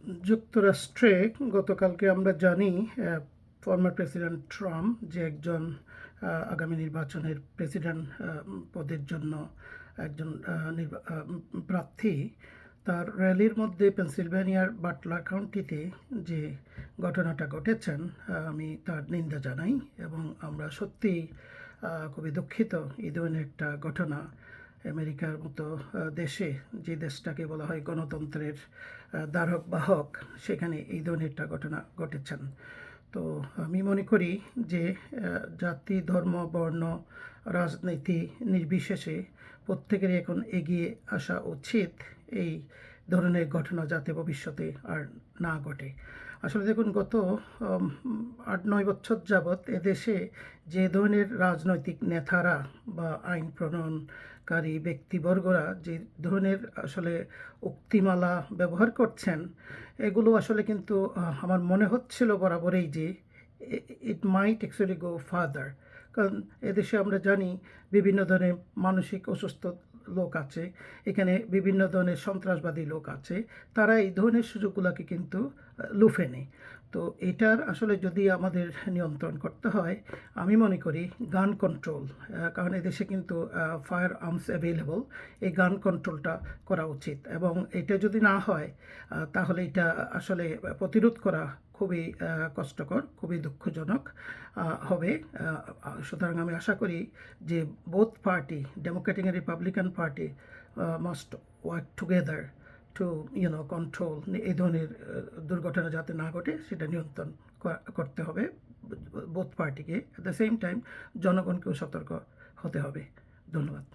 যুক্তরাষ্ট্রে গতকালকে আমরা জানি ফর্মার প্রেসিডেন্ট ট্রাম্প যে একজন আগামী নির্বাচনের প্রেসিডেন্ট পদের জন্য একজন প্রার্থী, তার র্যালির মধ্যে পেনসিলভেনিয়ার বাটলার কাউন্টিতে যে ঘটনাটা ঘটেছেন, আমি তার নিন্দা জানাই এবং আমরা সত্যিই খুবই দুঃখিত এই ধরনের একটা ঘটনা আমেরিকার মতো দেশে, যে দেশটাকে বলা হয় গণতন্ত্রের ধারক বাহক, সেখানে এই ধরনের একটা ঘটনা ঘটেছেন। তো আমি মনে করি যে জাতি, ধর্ম, বর্ণ, রাজনীতি নির্বিশেষে প্রত্যেকেরই এখন এগিয়ে আসা উচিত এই ধরনের ঘটনা যাতে ভবিষ্যতে আর না ঘটে। আসলে দেখুন, গত 8-9 বছর যাবৎ এদেশে যে ধরনের রাজনৈতিক নেতারা বা আইন প্রণয়নকারী ব্যক্তিবর্গরা যে ধরনের আসলে উক্তিমালা ব্যবহার করছেন, এগুলো আসলে কিন্তু আমার মনে হচ্ছিল বরাবরই যে ইট মাইট অ্যাকচুয়ালি গো ফার্দার। কারণ এদেশে আমরা জানি বিভিন্ন ধরনের মানসিক অসুস্থ লোক আছে, এখানে বিভিন্ন ধরনের সন্ত্রাসবাদী লোক আছে, তারা এই ধরনের সুযোগগুলোকে কিন্তু লুফে নেয়। তো এটার আসলে যদি আমাদের নিয়ন্ত্রণ করতে হয়, আমি মনে করি গান কন্ট্রোল, কারণ এদেশে কিন্তু ফায়ার আর্মস অ্যাভেলেবল, এই গান কন্ট্রোলটা করা উচিত এবং এটা যদি না হয় তাহলে এটা আসলে প্রতিরোধ করা খুবই কষ্টকর, খুবই দুঃখজনক হবে। সুতরাং আমি আশা করি যে both party, Democratic and Republican party, must work together to control এই ধরনের দুর্ঘটনা যাতে না ঘটে সেটা নিয়ন্ত্রণ করতে হবে বোথ পার্টিকে। অ্যাট দ্য সেম টাইম জনগণকেও সতর্ক হতে হবে। ধন্যবাদ।